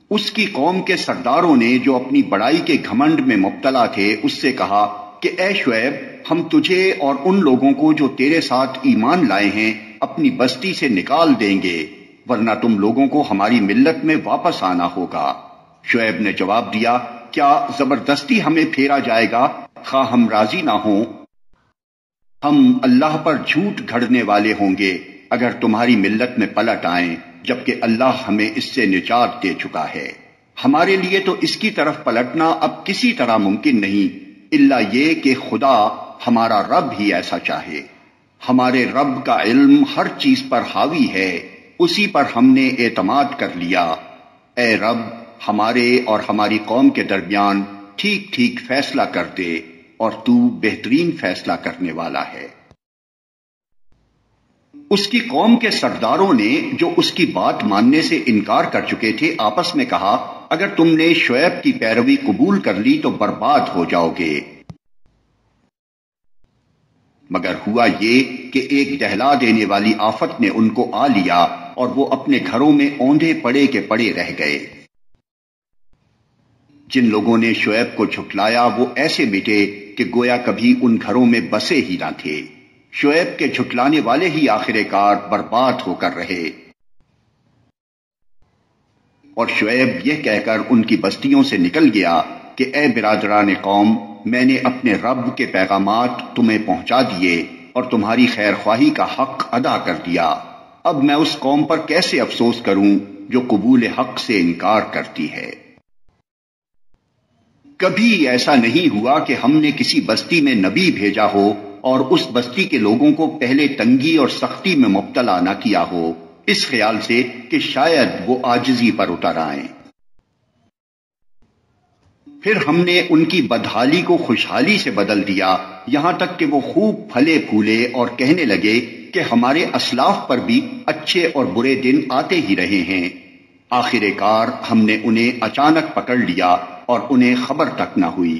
اس کی قوم کے سرداروں نے جو اپنی بڑائی کے گھمنڈ میں مبتلا تھے اس سے کہا کہ اے شعیب، ہم تجھے اور ان لوگوں کو جو تیرے ساتھ ایمان لائے ہیں اپنی بستی سے نکال دیں گے، ورنہ تم لوگوں کو ہماری ملت میں واپس آنا ہوگا۔ شعیب نے جواب دیا، کیا زبردستی ہمیں پھیرا جائے گا خواہ ہم راضی نہ ہوں؟ ہم اللہ پر جھوٹ گھڑنے والے ہوں گے اگر تمہاری ملت میں پلٹ آئیں، جبکہ اللہ ہمیں اس سے نجات دے چکا ہے۔ ہمارے لیے تو اس کی طرف پلٹنا اب کسی طرح ممکن نہیں، الا یہ کہ خدا ہمارا رب ہی ایسا چاہے۔ ہمارے رب کا علم ہر چیز پر حاوی ہے، اسی پر ہم نے اعتماد کر لیا۔ اے رب، ہمارے اور ہماری قوم کے درمیان ٹھیک ٹھیک فیصلہ کر دے، اور تو بہترین فیصلہ کرنے والا ہے۔ اس کی قوم کے سرداروں نے جو اس کی بات ماننے سے انکار کر چکے تھے آپس میں کہا، اگر تم نے شعیب کی پیروی قبول کر لی تو برباد ہو جاؤ گے۔ مگر ہوا یہ کہ ایک دہلا دینے والی آفت نے ان کو آ لیا اور وہ اپنے گھروں میں اوندھے پڑے کے پڑے رہ گئے۔ جن لوگوں نے شعیب کو جھٹلایا وہ ایسے مٹے کہ گویا کبھی ان گھروں میں بسے ہی نہ تھے۔ شعیب کے جھٹلانے والے ہی آخر کار برباد ہو کر رہے۔ اور شعیب یہ کہہ کر ان کی بستیوں سے نکل گیا کہ اے برادران قوم، میں نے اپنے رب کے پیغامات تمہیں پہنچا دیے اور تمہاری خیر خواہی کا حق ادا کر دیا۔ اب میں اس قوم پر کیسے افسوس کروں جو قبول حق سے انکار کرتی ہے۔ کبھی ایسا نہیں ہوا کہ ہم نے کسی بستی میں نبی بھیجا ہو اور اس بستی کے لوگوں کو پہلے تنگی اور سختی میں مبتلا نہ کیا ہو، اس خیال سے کہ شاید وہ عاجزی پر اتر آئیں۔ پھر ہم نے ان کی بدحالی کو خوشحالی سے بدل دیا، یہاں تک کہ وہ خوب پھلے پھولے اور کہنے لگے کہ ہمارے اسلاف پر بھی اچھے اور برے دن آتے ہی رہے ہیں۔ آخر کار ہم نے انہیں اچانک پکڑ لیا اور انہیں خبر تک نہ ہوئی۔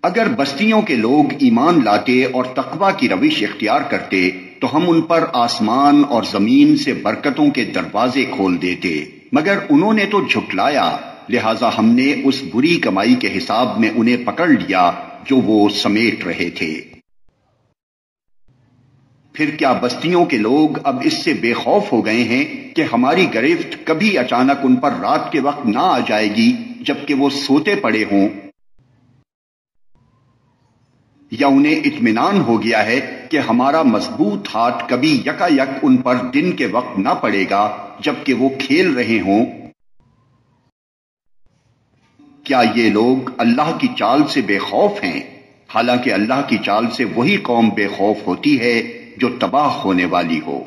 اگر بستیوں کے لوگ ایمان لاتے اور تقوی کی روش اختیار کرتے تو ہم ان پر آسمان اور زمین سے برکتوں کے دروازے کھول دیتے، مگر انہوں نے تو جھٹلایا، لہذا ہم نے اس بری کمائی کے حساب میں انہیں پکڑ لیا جو وہ سمیٹ رہے تھے۔ پھر کیا بستیوں کے لوگ اب اس سے بے خوف ہو گئے ہیں کہ ہماری گرفت کبھی اچانک ان پر رات کے وقت نہ آ جائے گی جبکہ وہ سوتے پڑے ہوں؟ یا انہیں اطمینان ہو گیا ہے کہ ہمارا مضبوط ہاتھ کبھی یکا یک ان پر دن کے وقت نہ پڑے گا جبکہ وہ کھیل رہے ہوں؟ کیا یہ لوگ اللہ کی چال سے بے خوف ہیں؟ حالانکہ اللہ کی چال سے وہی قوم بے خوف ہوتی ہے جو تباہ ہونے والی ہو۔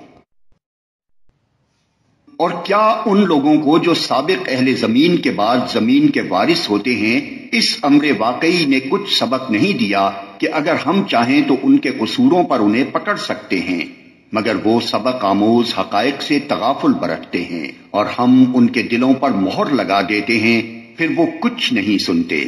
اور کیا ان لوگوں کو جو سابق اہل زمین کے بعد زمین کے وارث ہوتے ہیں اس امر واقعی نے کچھ سبق نہیں دیا کہ اگر ہم چاہیں تو ان کے قصوروں پر انہیں پکڑ سکتے ہیں، مگر وہ سبق آموز حقائق سے تغافل برتتے ہیں اور ہم ان کے دلوں پر مہر لگا دیتے ہیں، پھر وہ کچھ نہیں سنتے۔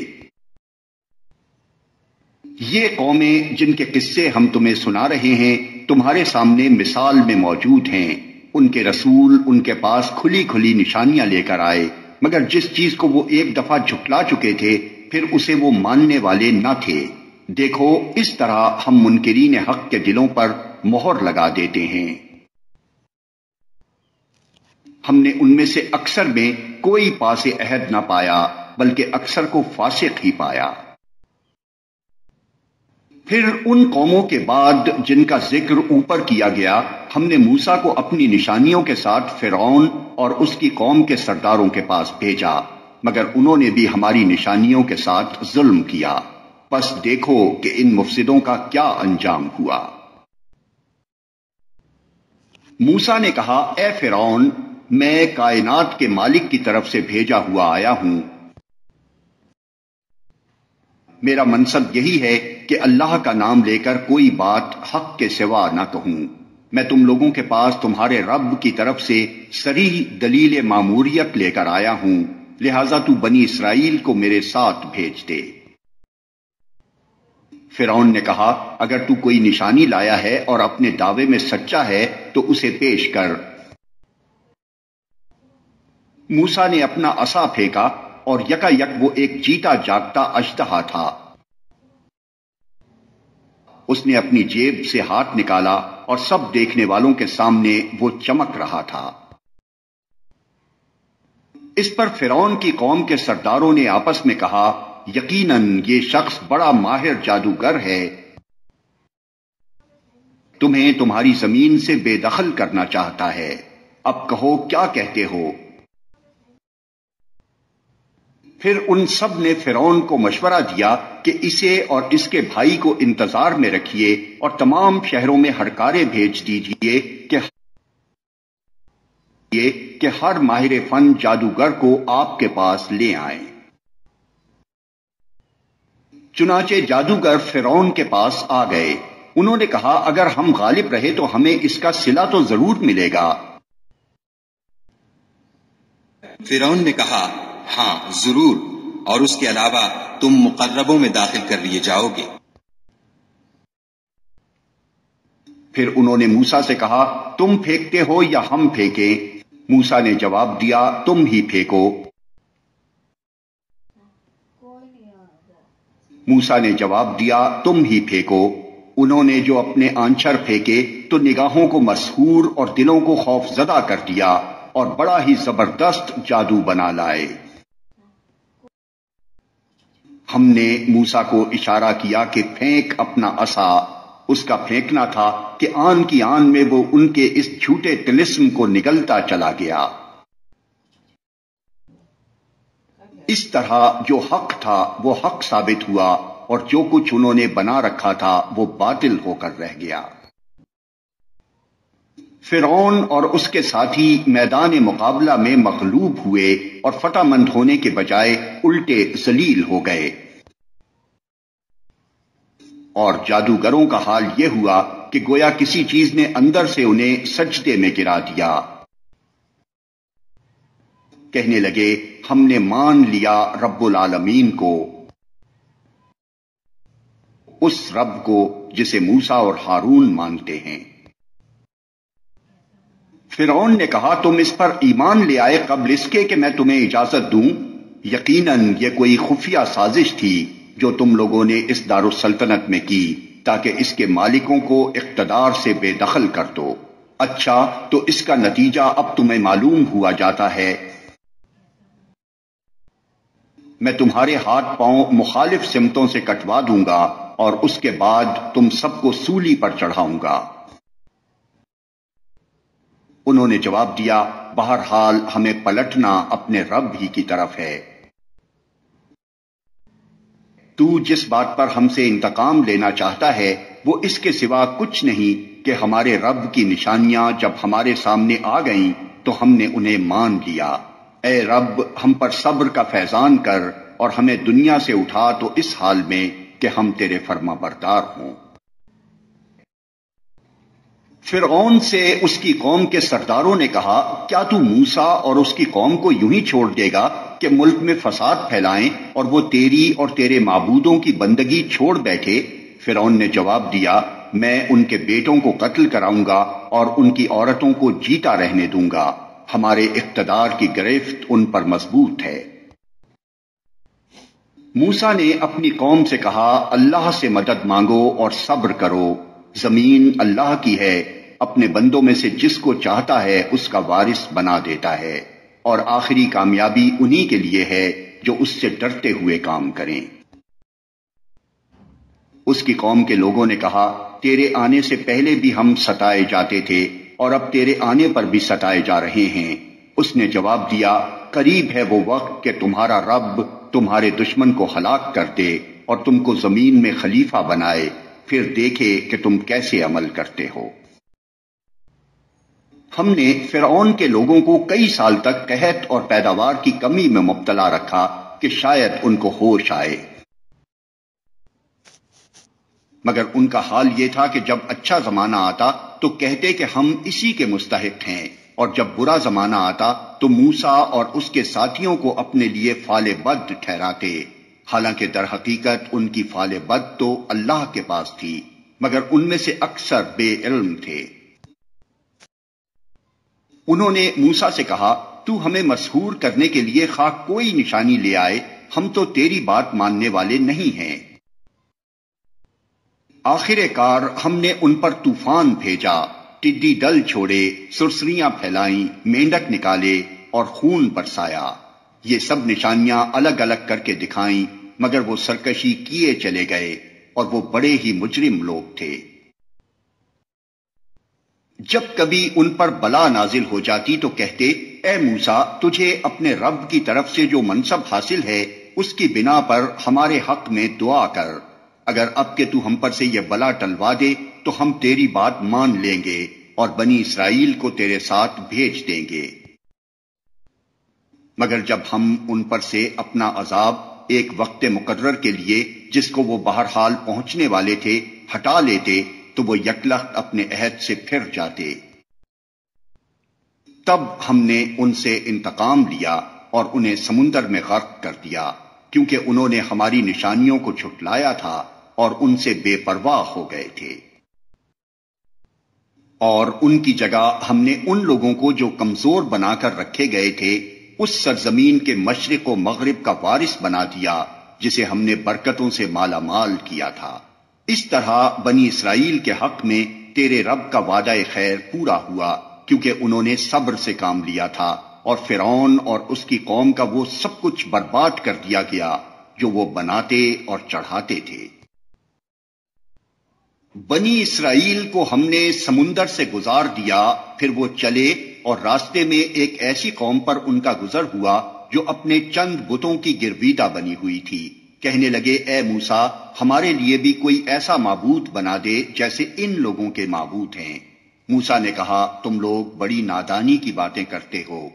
یہ قومیں جن کے قصے ہم تمہیں سنا رہے ہیں تمہارے سامنے مثال میں موجود ہیں۔ ان کے رسول ان کے پاس کھلی کھلی نشانیاں لے کر آئے، مگر جس چیز کو وہ ایک دفعہ جھٹلا چکے تھے پھر اسے وہ ماننے والے نہ تھے۔ دیکھو اس طرح ہم منکرین حق کے دلوں پر مہر لگا دیتے ہیں۔ ہم نے ان میں سے اکثر میں کوئی پاس عہد نہ پایا بلکہ اکثر کو فاسق ہی پایا۔ پھر ان قوموں کے بعد جن کا ذکر اوپر کیا گیا ہم نے موسیٰ کو اپنی نشانیوں کے ساتھ فرعون اور اس کی قوم کے سرداروں کے پاس بھیجا، مگر انہوں نے بھی ہماری نشانیوں کے ساتھ ظلم کیا۔ پس دیکھو کہ ان مفسدوں کا کیا انجام ہوا۔ موسیٰ نے کہا، اے فرعون، میں کائنات کے مالک کی طرف سے بھیجا ہوا آیا ہوں۔ میرا منصب یہی ہے کہ اللہ کا نام لے کر کوئی بات حق کے سوا نہ کہوں۔ میں تم لوگوں کے پاس تمہارے رب کی طرف سے صریح دلیل ماموریت لے کر آیا ہوں، لہذا تو بنی اسرائیل کو میرے ساتھ بھیج دے۔ فرعون نے کہا، اگر تو کوئی نشانی لایا ہے اور اپنے دعوے میں سچا ہے تو اسے پیش کر۔ موسیٰ نے اپنا عصا پھینکا اور یکا یک وہ ایک جیتا جاگتا اژدہا تھا۔ اس نے اپنی جیب سے ہاتھ نکالا اور سب دیکھنے والوں کے سامنے وہ چمک رہا تھا۔ اس پر فرعون کی قوم کے سرداروں نے آپس میں کہا، یقیناً یہ شخص بڑا ماہر جادوگر ہے، تمہیں تمہاری زمین سے بے دخل کرنا چاہتا ہے، اب کہو کیا کہتے ہو؟ پھر ان سب نے فرعون کو مشورہ دیا کہ اسے اور اس کے بھائی کو انتظار میں رکھیے اور تمام شہروں میں ہڑکارے بھیج دیجیے کہ ہر ماہر فن جادوگر کو آپ کے پاس لے آئیں۔ چنانچہ جادوگر فرعون کے پاس آ گئے۔ انہوں نے کہا، اگر ہم غالب رہے تو ہمیں اس کا صلہ تو ضرور ملے گا۔ فرعون نے کہا، ہاں ضرور، اور اس کے علاوہ تم مقربوں میں داخل کر لیے جاؤ گے۔ پھر انہوں نے موسیٰ سے کہا، تم پھینکتے ہو یا ہم پھینکیں؟ موسیٰ نے جواب دیا، تم ہی پھینکو۔ موسیٰ نے جواب دیا، تم ہی پھینکو۔ انہوں نے جو اپنے آنچر پھینکے تو نگاہوں کو مسحور اور دلوں کو خوف زدہ کر دیا اور بڑا ہی زبردست جادو بنا لائے۔ ہم نے موسیٰ کو اشارہ کیا کہ پھینک اپنا عصا۔ اس کا پھینکنا تھا کہ آن کی آن میں وہ ان کے اس جھوٹے طلسم کو نگلتا چلا گیا۔ اس طرح جو حق تھا وہ حق ثابت ہوا اور جو کچھ انہوں نے بنا رکھا تھا وہ باطل ہو کر رہ گیا۔ فرعون اور اس کے ساتھی میدان مقابلہ میں مغلوب ہوئے اور فتح مند ہونے کے بجائے الٹے ذلیل ہو گئے۔ اور جادوگروں کا حال یہ ہوا کہ گویا کسی چیز نے اندر سے انہیں سجدے میں گرا دیا۔ کہنے لگے، ہم نے مان لیا رب العالمین کو، اس رب کو جسے موسیٰ اور ہارون مانتے ہیں۔ فرعون نے کہا، تم اس پر ایمان لے آئے قبل اس کے کہ میں تمہیں اجازت دوں؟ یقیناً یہ کوئی خفیہ سازش تھی جو تم لوگوں نے اس دارالسلطنت میں کی تاکہ اس کے مالکوں کو اقتدار سے بے دخل کر دو۔ اچھا، تو اس کا نتیجہ اب تمہیں معلوم ہوا جاتا ہے۔ میں تمہارے ہاتھ پاؤں مخالف سمتوں سے کٹوا دوں گا اور اس کے بعد تم سب کو سولی پر چڑھاؤں گا۔ انہوں نے جواب دیا، بہرحال ہمیں پلٹنا اپنے رب ہی کی طرف ہے۔ تو جس بات پر ہم سے انتقام لینا چاہتا ہے وہ اس کے سوا کچھ نہیں کہ ہمارے رب کی نشانیاں جب ہمارے سامنے آ گئیں تو ہم نے انہیں مان لیا۔ اے رب، ہم پر صبر کا فیضان کر اور ہمیں دنیا سے اٹھا تو اس حال میں کہ ہم تیرے فرما بردار ہوں۔ فرعون سے اس کی قوم کے سرداروں نے کہا، کیا تو موسیٰ اور اس کی قوم کو یوں ہی چھوڑ دے گا کہ ملک میں فساد پھیلائیں اور وہ تیری اور تیرے معبودوں کی بندگی چھوڑ بیٹھے؟ فرعون نے جواب دیا، میں ان کے بیٹوں کو قتل کراؤں گا اور ان کی عورتوں کو جیتا رہنے دوں گا۔ ہمارے اقتدار کی گرفت ان پر مضبوط ہے۔ موسیٰ نے اپنی قوم سے کہا، اللہ سے مدد مانگو اور صبر کرو، زمین اللہ کی ہے، اپنے بندوں میں سے جس کو چاہتا ہے اس کا وارث بنا دیتا ہے، اور آخری کامیابی انہی کے لیے ہے جو اس سے ڈرتے ہوئے کام کریں۔ اس کی قوم کے لوگوں نے کہا، تیرے آنے سے پہلے بھی ہم ستائے جاتے تھے اور اب تیرے آنے پر بھی ستائے جا رہے ہیں۔ اس نے جواب دیا، قریب ہے وہ وقت کہ تمہارا رب تمہارے دشمن کو ہلاک کر دے اور تم کو زمین میں خلیفہ بنائے، پھر دیکھے کہ تم کیسے عمل کرتے ہو۔ ہم نے فرعون کے لوگوں کو کئی سال تک قحط اور پیداوار کی کمی میں مبتلا رکھا کہ شاید ان کو ہوش آئے، مگر ان کا حال یہ تھا کہ جب اچھا زمانہ آتا تو کہتے کہ ہم اسی کے مستحق ہیں، اور جب برا زمانہ آتا تو موسیٰ اور اس کے ساتھیوں کو اپنے لیے فال بد ٹھہراتے، حالانکہ در حقیقت ان کی فال بد تو اللہ کے پاس تھی، مگر ان میں سے اکثر بے علم تھے۔ انہوں نے موسیٰ سے کہا، تو ہمیں مسحور کرنے کے لیے خواہ کوئی نشانی لے آئے، ہم تو تیری بات ماننے والے نہیں ہیں۔ آخر کار ہم نے ان پر طوفان بھیجا، ٹڈی دل چھوڑے، سرسریاں پھیلائیں، مینڈک نکالے اور خون برسایا۔ یہ سب نشانیاں الگ الگ کر کے دکھائیں، مگر وہ سرکشی کیے چلے گئے، اور وہ بڑے ہی مجرم لوگ تھے۔ جب کبھی ان پر بلا نازل ہو جاتی تو کہتے، اے موسیٰ، تجھے اپنے رب کی طرف سے جو منصب حاصل ہے اس کی بنا پر ہمارے حق میں دعا کر، اگر اب کہ تو ہم پر سے یہ بلا ٹلوا دے تو ہم تیری بات مان لیں گے اور بنی اسرائیل کو تیرے ساتھ بھیج دیں گے۔ مگر جب ہم ان پر سے اپنا عذاب ایک وقت مقرر کے لیے جس کو وہ بہرحال پہنچنے والے تھے ہٹا لیتے تو وہ یکلخت اپنے عہد سے پھر جاتے۔ تب ہم نے ان سے انتقام لیا اور انہیں سمندر میں غرق کر دیا، کیونکہ انہوں نے ہماری نشانیوں کو جھٹلایا تھا اور ان سے بے پرواہ ہو گئے تھے۔ اور ان کی جگہ ہم نے ان لوگوں کو جو کمزور بنا کر رکھے گئے تھے اس سرزمین کے مشرق و مغرب کا وارث بنا دیا جسے ہم نے برکتوں سے مالا مال کیا تھا۔ اس طرح بنی اسرائیل کے حق میں تیرے رب کا وعدہ خیر پورا ہوا، کیونکہ انہوں نے صبر سے کام لیا تھا، اور فرعون اور اس کی قوم کا وہ سب کچھ برباد کر دیا گیا جو وہ بناتے اور چڑھاتے تھے۔ بنی اسرائیل کو ہم نے سمندر سے گزار دیا، پھر وہ چلے اور راستے میں ایک ایسی قوم پر ان کا گزر ہوا جو اپنے چند بتوں کی گرویدہ بنی ہوئی تھی۔ کہنے لگے، اے موسیٰ، ہمارے لیے بھی کوئی ایسا معبود بنا دے جیسے ان لوگوں کے معبود ہیں۔ موسیٰ نے کہا، تم لوگ بڑی نادانی کی باتیں کرتے ہو۔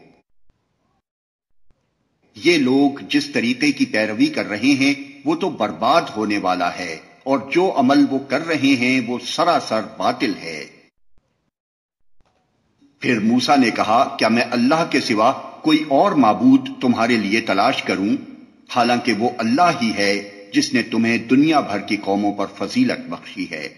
یہ لوگ جس طریقے کی پیروی کر رہے ہیں وہ تو برباد ہونے والا ہے، اور جو عمل وہ کر رہے ہیں وہ سراسر باطل ہے۔ پھر موسیٰ نے کہا، کیا میں اللہ کے سوا کوئی اور معبود تمہارے لیے تلاش کروں، حالانکہ وہ اللہ ہی ہے جس نے تمہیں دنیا بھر کی قوموں پر فضیلت بخشی ہے۔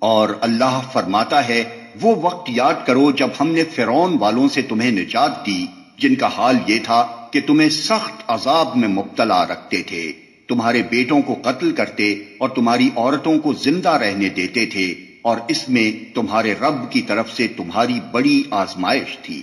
اور اللہ فرماتا ہے، وہ وقت یاد کرو جب ہم نے فرعون والوں سے تمہیں نجات دی، جن کا حال یہ تھا کہ تمہیں سخت عذاب میں مبتلا رکھتے تھے، تمہارے بیٹوں کو قتل کرتے اور تمہاری عورتوں کو زندہ رہنے دیتے تھے، اور اس میں تمہارے رب کی طرف سے تمہاری بڑی آزمائش تھی۔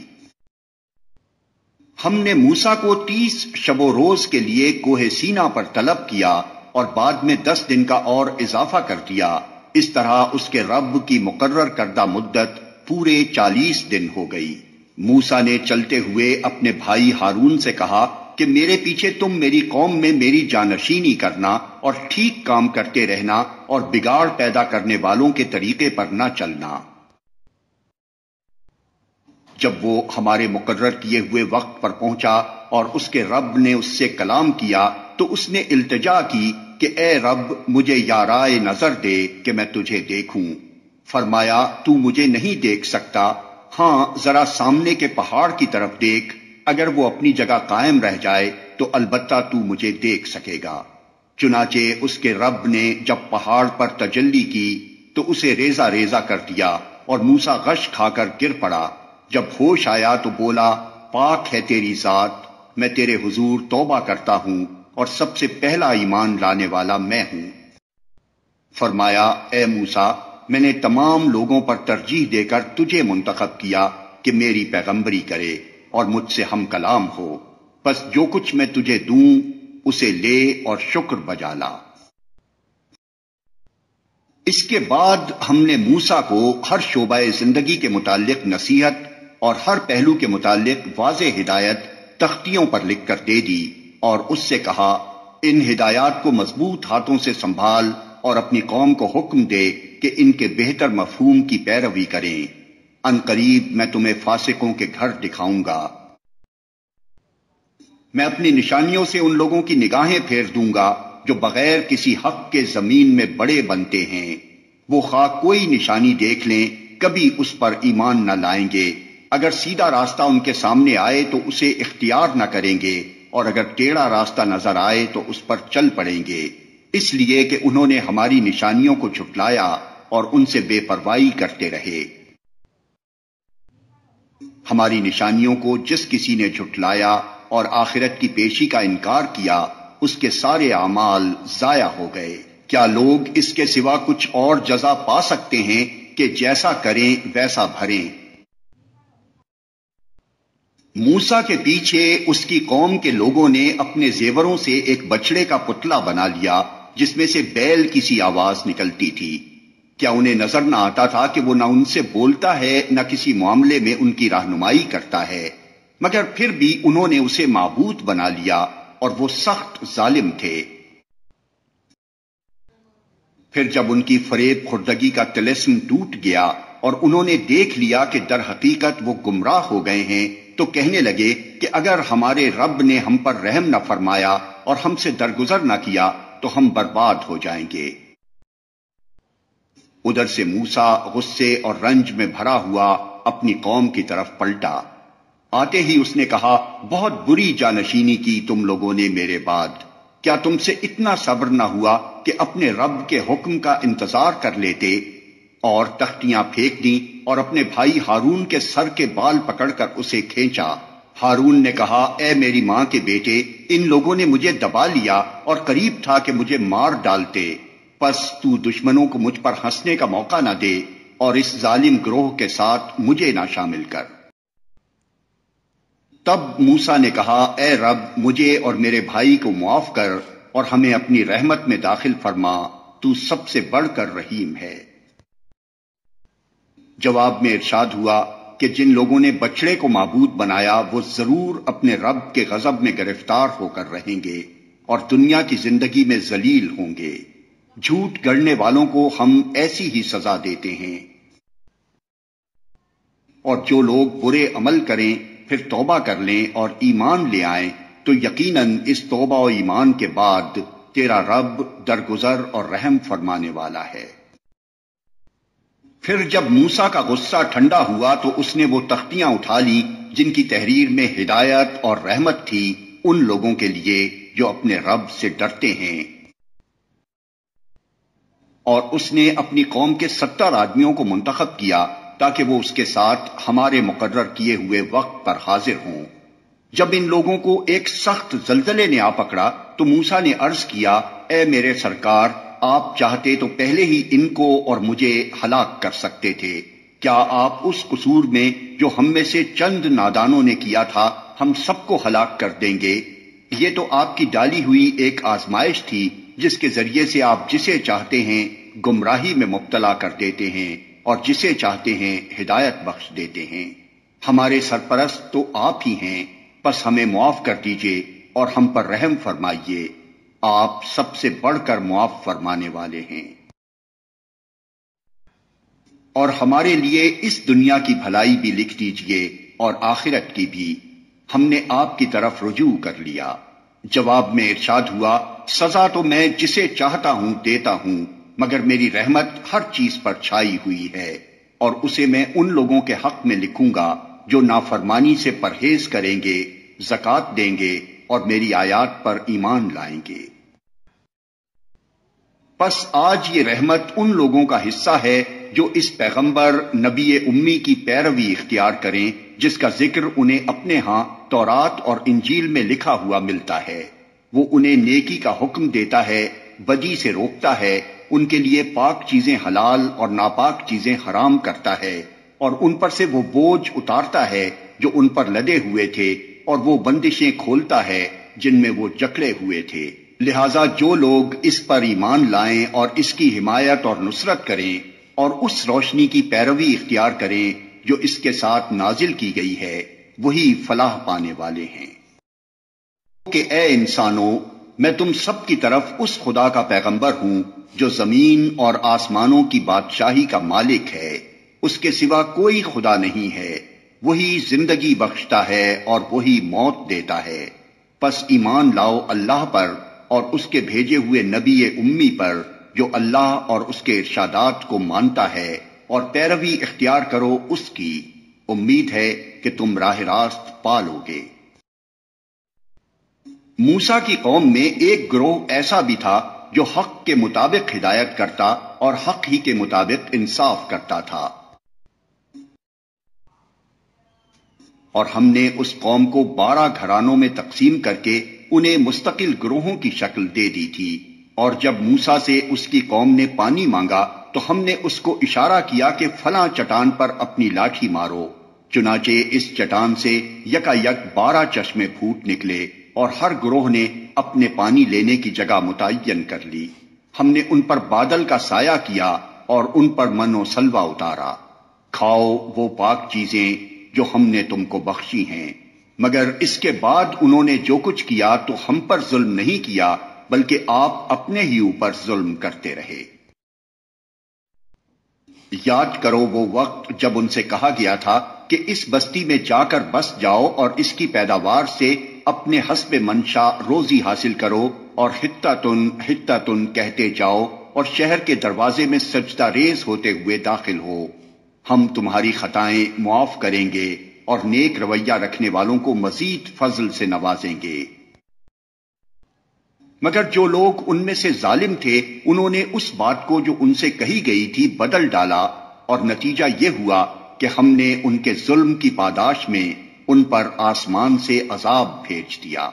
ہم نے موسیٰ کو 30 شب و روز کے لیے کوہ سینا پر طلب کیا اور بعد میں 10 دن کا اور اضافہ کر دیا، اس طرح اس کے رب کی مقرر کردہ مدت پورے 40 دن ہو گئی۔ موسیٰ نے چلتے ہوئے اپنے بھائی ہارون سے کہا کہ میرے پیچھے تم میری قوم میں میری جانشینی کرنا اور ٹھیک کام کرتے رہنا اور بگاڑ پیدا کرنے والوں کے طریقے پر نہ چلنا۔ جب وہ ہمارے مقرر کیے ہوئے وقت پر پہنچا اور اس کے رب نے اس سے کلام کیا تو اس نے التجا کی کہ اے رب، مجھے یارائے نظر دے کہ میں تجھے دیکھوں۔ فرمایا، تو مجھے نہیں دیکھ سکتا، ہاں ذرا سامنے کے پہاڑ کی طرف دیکھ، اگر وہ اپنی جگہ قائم رہ جائے تو البتہ تو مجھے دیکھ سکے گا۔ چنانچہ اس کے رب نے جب پہاڑ پر تجلی کی تو اسے ریزہ ریزہ کر دیا اور موسیٰ غش کھا کر گر پڑا۔ جب ہوش آیا تو بولا، پاک ہے تیری ذات، میں تیرے حضور توبہ کرتا ہوں اور سب سے پہلا ایمان لانے والا میں ہوں۔ فرمایا، اے موسیٰ، میں نے تمام لوگوں پر ترجیح دے کر تجھے منتخب کیا کہ میری پیغمبری کرے اور مجھ سے ہم کلام ہو، بس جو کچھ میں تجھے دوں اسے لے اور شکر بجا لا۔ اس کے بعد ہم نے موسیٰ کو ہر شعبہ زندگی کے متعلق نصیحت اور ہر پہلو کے متعلق واضح ہدایت تختیوں پر لکھ کر دے دی، اور اس سے کہا، ان ہدایات کو مضبوط ہاتھوں سے سنبھال اور اپنی قوم کو حکم دے کہ ان کے بہتر مفہوم کی پیروی کریں، ان قریب میں تمہیں فاسقوں کے گھر دکھاؤں گا۔ میں اپنی نشانیوں سے ان لوگوں کی نگاہیں پھیر دوں گا جو بغیر کسی حق کے زمین میں بڑے بنتے ہیں، وہ خواہ کوئی نشانی دیکھ لیں کبھی اس پر ایمان نہ لائیں گے، اگر سیدھا راستہ ان کے سامنے آئے تو اسے اختیار نہ کریں گے، اور اگر ٹیڑھا راستہ نظر آئے تو اس پر چل پڑیں گے، اس لیے کہ انہوں نے ہماری نشانیوں کو جھٹلایا اور ان سے بے پرواہی کرتے رہے۔ ہماری نشانیوں کو جس کسی نے جھٹلایا اور آخرت کی پیشی کا انکار کیا، اس کے سارے اعمال ضائع ہو گئے۔ کیا لوگ اس کے سوا کچھ اور جزا پا سکتے ہیں کہ جیسا کریں ویسا بھریں؟ موسیٰ کے پیچھے اس کی قوم کے لوگوں نے اپنے زیوروں سے ایک بچڑے کا پتلا بنا لیا جس میں سے بیل کی سی آواز نکلتی تھی۔ کیا انہیں نظر نہ آتا تھا کہ وہ نہ ان سے بولتا ہے نہ کسی معاملے میں ان کی رہنمائی کرتا ہے؟ مگر پھر بھی انہوں نے اسے معبود بنا لیا اور وہ سخت ظالم تھے۔ پھر جب ان کی فریب خوردگی کا طلسم ٹوٹ گیا اور انہوں نے دیکھ لیا کہ در حقیقت وہ گمراہ ہو گئے ہیں، تو کہنے لگے کہ اگر ہمارے رب نے ہم پر رحم نہ فرمایا اور ہم سے درگزر نہ کیا تو ہم برباد ہو جائیں گے۔ ادھر سے موسیٰ غصے اور رنج میں بھرا ہوا اپنی قوم کی طرف پلٹا۔ آتے ہی اس نے کہا، بہت بری جانشینی کی تم لوگوں نے میرے بعد۔ کیا تم سے اتنا صبر نہ ہوا کہ اپنے رب کے حکم کا انتظار کر لیتے؟ اور تختیاں پھینک دیں اور اپنے بھائی ہارون کے سر کے بال پکڑ کر اسے کھینچا۔ ہارون نے کہا، اے میری ماں کے بیٹے، ان لوگوں نے مجھے دبا لیا اور قریب تھا کہ مجھے مار ڈالتے، پس تو دشمنوں کو مجھ پر ہنسنے کا موقع نہ دے اور اس ظالم گروہ کے ساتھ مجھے نہ شامل کر۔ تب موسیٰ نے کہا، اے رب، مجھے اور میرے بھائی کو معاف کر اور ہمیں اپنی رحمت میں داخل فرما، تو سب سے بڑھ کر رحیم ہے۔ جواب میں ارشاد ہوا کہ جن لوگوں نے بچڑے کو معبود بنایا وہ ضرور اپنے رب کے غضب میں گرفتار ہو کر رہیں گے اور دنیا کی زندگی میں ذلیل ہوں گے۔ جھوٹ گڑنے والوں کو ہم ایسی ہی سزا دیتے ہیں۔ اور جو لوگ برے عمل کریں پھر توبہ کر لیں اور ایمان لے آئیں تو یقیناً اس توبہ و ایمان کے بعد تیرا رب درگزر اور رحم فرمانے والا ہے۔ پھر جب موسیٰ کا غصہ ٹھنڈا ہوا تو اس نے وہ تختیاں اٹھا لی جن کی تحریر میں ہدایت اور رحمت تھی ان لوگوں کے لیے جو اپنے رب سے ڈرتے ہیں، اور اس نے اپنی قوم کے 70 آدمیوں کو منتخب کیا تاکہ وہ اس کے ساتھ ہمارے مقرر کیے ہوئے وقت پر حاضر ہوں۔ جب ان لوگوں کو ایک سخت زلزلے نے آ پکڑا تو موسیٰ نے عرض کیا، اے میرے سرکار، آپ چاہتے تو پہلے ہی ان کو اور مجھے ہلاک کر سکتے تھے۔ کیا آپ اس قصور میں جو ہم میں سے چند نادانوں نے کیا تھا ہم سب کو ہلاک کر دیں گے؟ یہ تو آپ کی ڈالی ہوئی ایک آزمائش تھی جس کے ذریعے سے آپ جسے چاہتے ہیں گمراہی میں مبتلا کر دیتے ہیں اور جسے چاہتے ہیں ہدایت بخش دیتے ہیں۔ ہمارے سرپرست تو آپ ہی ہیں، بس ہمیں معاف کر دیجئے اور ہم پر رحم فرمائیے، آپ سب سے بڑھ کر معاف فرمانے والے ہیں۔ اور ہمارے لیے اس دنیا کی بھلائی بھی لکھ دیجئے اور آخرت کی بھی، ہم نے آپ کی طرف رجوع کر لیا۔ جواب میں ارشاد ہوا، سزا تو میں جسے چاہتا ہوں دیتا ہوں، مگر میری رحمت ہر چیز پر چھائی ہوئی ہے، اور اسے میں ان لوگوں کے حق میں لکھوں گا جو نافرمانی سے پرہیز کریں گے، زکوٰۃ دیں گے اور میری آیات پر ایمان لائیں گے۔ پس آج یہ رحمت ان لوگوں کا حصہ ہے جو اس پیغمبر نبی امی کی پیروی اختیار کریں جس کا ذکر انہیں اپنے ہاں تورات اور انجیل میں لکھا ہوا ملتا ہے۔ وہ انہیں نیکی کا حکم دیتا ہے، بدی سے روکتا ہے، ان کے لیے پاک چیزیں حلال اور ناپاک چیزیں حرام کرتا ہے، اور ان پر سے وہ بوجھ اتارتا ہے جو ان پر لدے ہوئے تھے، اور وہ بندشیں کھولتا ہے جن میں وہ جکڑے ہوئے تھے۔ لہذا جو لوگ اس پر ایمان لائیں اور اس کی حمایت اور نصرت کریں اور اس روشنی کی پیروی اختیار کریں جو اس کے ساتھ نازل کی گئی ہے، وہی فلاح پانے والے ہیں۔ کہ اے انسانوں، میں تم سب کی طرف اس خدا کا پیغمبر ہوں جو زمین اور آسمانوں کی بادشاہی کا مالک ہے، اس کے سوا کوئی خدا نہیں ہے، وہی زندگی بخشتا ہے اور وہی موت دیتا ہے۔ پس ایمان لاؤ اللہ پر اور اس کے بھیجے ہوئے نبی امی پر جو اللہ اور اس کے ارشادات کو مانتا ہے، اور پیروی اختیار کرو اس کی، امید ہے کہ تم راہ راست پالو گے۔ موسیٰ کی قوم میں ایک گروہ ایسا بھی تھا جو حق کے مطابق ہدایت کرتا اور حق ہی کے مطابق انصاف کرتا تھا۔ اور ہم نے اس قوم کو 12 گھرانوں میں تقسیم کر کے انہیں مستقل گروہوں کی شکل دے دی تھی، اور جب موسیٰ سے اس کی قوم نے پانی مانگا تو ہم نے اس کو اشارہ کیا کہ فلاں چٹان پر اپنی لاٹھی مارو، چنانچہ اس چٹان سے یکا یک 12 چشمے پھوٹ نکلے، اور ہر گروہ نے اپنے پانی لینے کی جگہ متعین کر لی۔ ہم نے ان پر بادل کا سایہ کیا اور ان پر من و سلوہ اتارا۔ کھاؤ وہ پاک چیزیں جو ہم نے تم کو بخشی ہیں، مگر اس کے بعد انہوں نے جو کچھ کیا تو ہم پر ظلم نہیں کیا بلکہ آپ اپنے ہی اوپر ظلم کرتے رہے۔ یاد کرو وہ وقت جب ان سے کہا گیا تھا کہ اس بستی میں جا کر بس جاؤ اور اس کی پیداوار سے اپنے حسب منشا روزی حاصل کرو، اور حتتن حتتن کہتے جاؤ اور شہر کے دروازے میں سجدہ ریز ہوتے ہوئے داخل ہو، ہم تمہاری خطائیں معاف کریں گے اور نیک رویہ رکھنے والوں کو مزید فضل سے نوازیں گے۔ مگر جو لوگ ان میں سے ظالم تھے انہوں نے اس بات کو جو ان سے کہی گئی تھی بدل ڈالا، اور نتیجہ یہ ہوا کہ ہم نے ان کے ظلم کی پاداش میں ان پر آسمان سے عذاب بھیج دیا۔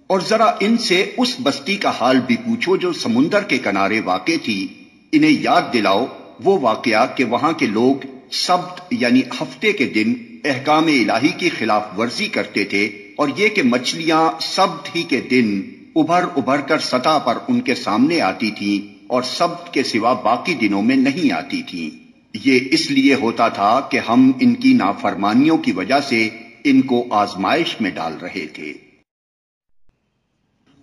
اور ذرا ان سے اس بستی کا حال بھی پوچھو جو سمندر کے کنارے واقع تھی، انہیں یاد دلاؤ وہ واقعہ کہ وہاں کے لوگ سبت یعنی ہفتے کے دن احکام الہی کی خلاف ورزی کرتے تھے، اور یہ کہ مچھلیاں سبت ہی کے دن ابھر ابھر کر سطح پر ان کے سامنے آتی تھیں اور سبت کے سوا باقی دنوں میں نہیں آتی تھیں۔ یہ اس لیے ہوتا تھا کہ ہم ان کی نافرمانیوں کی وجہ سے ان کو آزمائش میں ڈال رہے تھے۔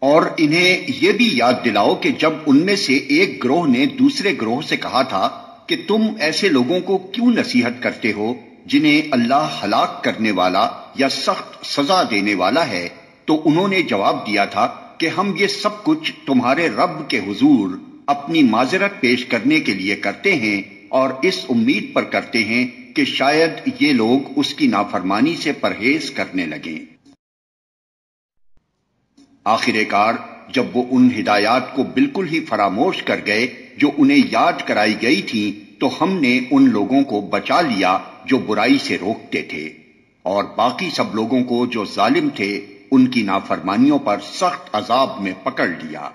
اور انہیں یہ بھی یاد دلاؤ کہ جب ان میں سے ایک گروہ نے دوسرے گروہ سے کہا تھا کہ تم ایسے لوگوں کو کیوں نصیحت کرتے ہو جنہیں اللہ ہلاک کرنے والا یا سخت سزا دینے والا ہے، تو انہوں نے جواب دیا تھا کہ ہم یہ سب کچھ تمہارے رب کے حضور اپنی معذرت پیش کرنے کے لیے کرتے ہیں، اور اس امید پر کرتے ہیں کہ شاید یہ لوگ اس کی نافرمانی سے پرہیز کرنے لگیں۔ آخر کار جب وہ ان ہدایات کو بالکل ہی فراموش کر گئے جو انہیں یاد کرائی گئی تھی، تو ہم نے ان لوگوں کو بچا لیا جو برائی سے روکتے تھے، اور باقی سب لوگوں کو جو ظالم تھے ان کی نافرمانیوں پر سخت عذاب میں پکڑ لیا۔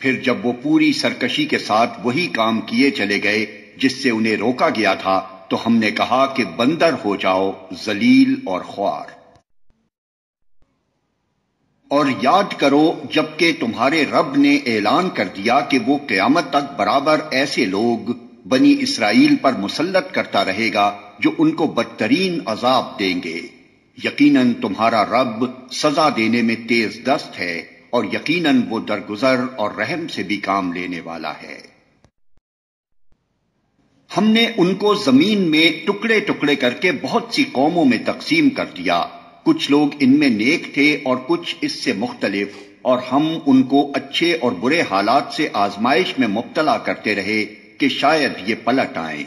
پھر جب وہ پوری سرکشی کے ساتھ وہی کام کیے چلے گئے جس سے انہیں روکا گیا تھا، تو ہم نے کہا کہ بندر ہو جاؤ، ذلیل اور خوار۔ اور یاد کرو جبکہ تمہارے رب نے اعلان کر دیا کہ وہ قیامت تک برابر ایسے لوگ بنی اسرائیل پر مسلط کرتا رہے گا جو ان کو بدترین عذاب دیں گے۔ یقیناً تمہارا رب سزا دینے میں تیز دست ہے، اور یقیناً وہ درگزر اور رحم سے بھی کام لینے والا ہے۔ ہم نے ان کو زمین میں ٹکڑے ٹکڑے کر کے بہت سی قوموں میں تقسیم کر دیا، کچھ لوگ ان میں نیک تھے اور کچھ اس سے مختلف، اور ہم ان کو اچھے اور برے حالات سے آزمائش میں مبتلا کرتے رہے کہ شاید یہ پلٹ آئیں۔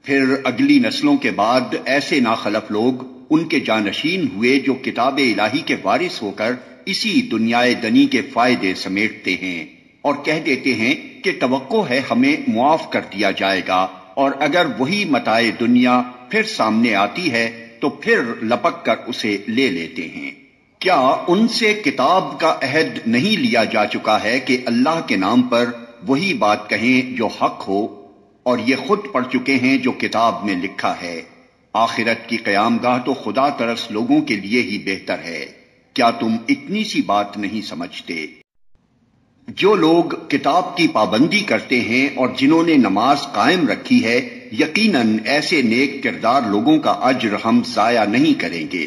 پھر اگلی نسلوں کے بعد ایسے ناخلف لوگ ان کے جانشین ہوئے جو کتاب الہی کے وارث ہو کر اسی دنیا دنی کے فائدے سمیٹتے ہیں، اور کہہ دیتے ہیں کہ توقع ہے ہمیں معاف کر دیا جائے گا، اور اگر وہی متاع دنیا پھر سامنے آتی ہے تو پھر لپک کر اسے لے لیتے ہیں۔ کیا ان سے کتاب کا عہد نہیں لیا جا چکا ہے کہ اللہ کے نام پر وہی بات کہیں جو حق ہو، اور یہ خود پڑھ چکے ہیں جو کتاب میں لکھا ہے؟ آخرت کی قیام گاہ تو خدا ترس لوگوں کے لیے ہی بہتر ہے۔ کیا تم اتنی سی بات نہیں سمجھتے؟ جو لوگ کتاب کی پابندی کرتے ہیں اور جنہوں نے نماز قائم رکھی ہے، یقیناً ایسے نیک کردار لوگوں کا اجر ہم ضائع نہیں کریں گے۔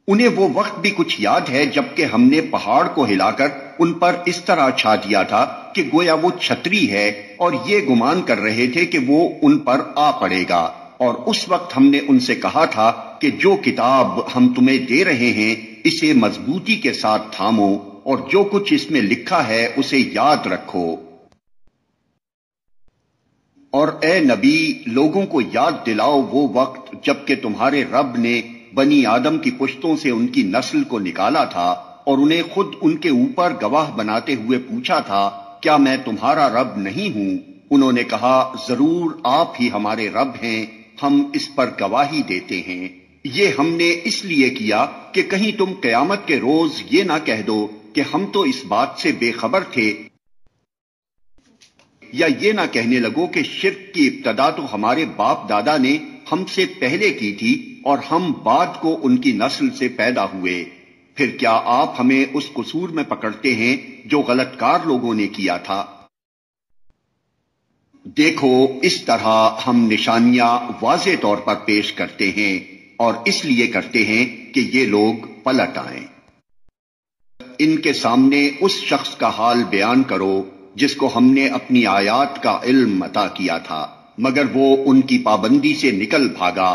انہیں وہ وقت بھی کچھ یاد ہے جبکہ ہم نے پہاڑ کو ہلا کر ان پر اس طرح چھا دیا تھا کہ گویا وہ چھتری ہے، اور یہ گمان کر رہے تھے کہ وہ ان پر آ پڑے گا، اور اس وقت ہم نے ان سے کہا تھا کہ جو کتاب ہم تمہیں دے رہے ہیں اسے مضبوطی کے ساتھ تھامو، اور جو کچھ اس میں لکھا ہے اسے یاد رکھو۔ اور اے نبی، لوگوں کو یاد دلاؤ وہ وقت جبکہ تمہارے رب نے بنی آدم کی پشتوں سے ان کی نسل کو نکالا تھا، اور انہیں خود ان کے اوپر گواہ بناتے ہوئے پوچھا تھا کیا میں تمہارا رب نہیں ہوں؟ انہوں نے کہا ضرور آپ ہی ہمارے رب ہیں، ہم اس پر گواہی دیتے ہیں۔ یہ ہم نے اس لیے کیا کہ کہیں تم قیامت کے روز یہ نہ کہہ دو کہ ہم تو اس بات سے بے خبر تھے، یا یہ نہ کہنے لگو کہ شرک کی ابتدا تو ہمارے باپ دادا نے ہم سے پہلے کی تھی اور ہم بعد کو ان کی نسل سے پیدا ہوئے۔ پھر کیا آپ ہمیں اس قصور میں پکڑتے ہیں جو غلط کار لوگوں نے کیا تھا؟ دیکھو اس طرح ہم نشانیاں واضح طور پر پیش کرتے ہیں، اور اس لیے کرتے ہیں کہ یہ لوگ پلٹ آئیں۔ ان کے سامنے اس شخص کا حال بیان کرو جس کو ہم نے اپنی آیات کا علم عطا کیا تھا، مگر وہ ان کی پابندی سے نکل بھاگا۔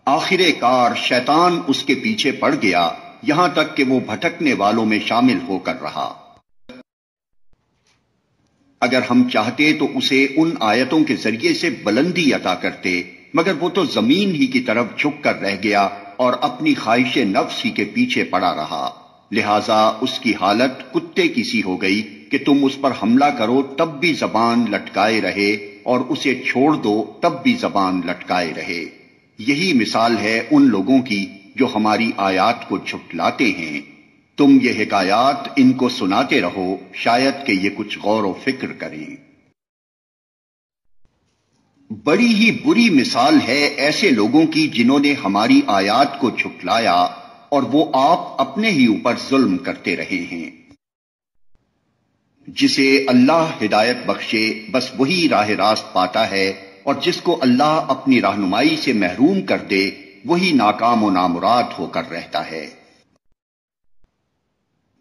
آخر کار شیطان اس کے پیچھے پڑ گیا، یہاں تک کہ وہ بھٹکنے والوں میں شامل ہو کر رہا۔ اگر ہم چاہتے تو اسے ان آیتوں کے ذریعے سے بلندی عطا کرتے، مگر وہ تو زمین ہی کی طرف جھک کر رہ گیا اور اپنی خواہش نفس ہی کے پیچھے پڑا رہا، لہذا اس کی حالت کتے کی سی ہو گئی کہ تم اس پر حملہ کرو تب بھی زبان لٹکائے رہے، اور اسے چھوڑ دو تب بھی زبان لٹکائے رہے۔ یہی مثال ہے ان لوگوں کی جو ہماری آیات کو جھٹلاتے ہیں۔ تم یہ حکایات ان کو سناتے رہو، شاید کہ یہ کچھ غور و فکر کریں۔ بڑی ہی بری مثال ہے ایسے لوگوں کی جنہوں نے ہماری آیات کو جھٹلایا اور وہ آپ اپنے ہی اوپر ظلم کرتے رہے ہیں۔ جسے اللہ ہدایت بخشے بس وہی راہ راست پاتا ہے، اور جس کو اللہ اپنی رہنمائی سے محروم کر دے وہی ناکام و نامراد ہو کر رہتا ہے۔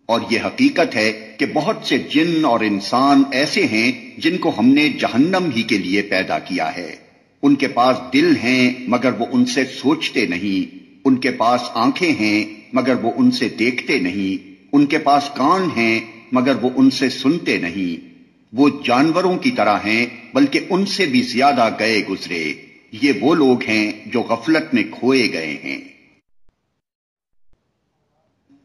اور یہ حقیقت ہے کہ بہت سے جن اور انسان ایسے ہیں جن کو ہم نے جہنم ہی کے لیے پیدا کیا ہے۔ ان کے پاس دل ہیں مگر وہ ان سے سوچتے نہیں، ان کے پاس آنکھیں ہیں مگر وہ ان سے دیکھتے نہیں، ان کے پاس کان ہیں مگر وہ ان سے سنتے نہیں۔ وہ جانوروں کی طرح ہیں بلکہ ان سے بھی زیادہ گئے گزرے۔ یہ وہ لوگ ہیں جو غفلت میں کھوئے گئے ہیں۔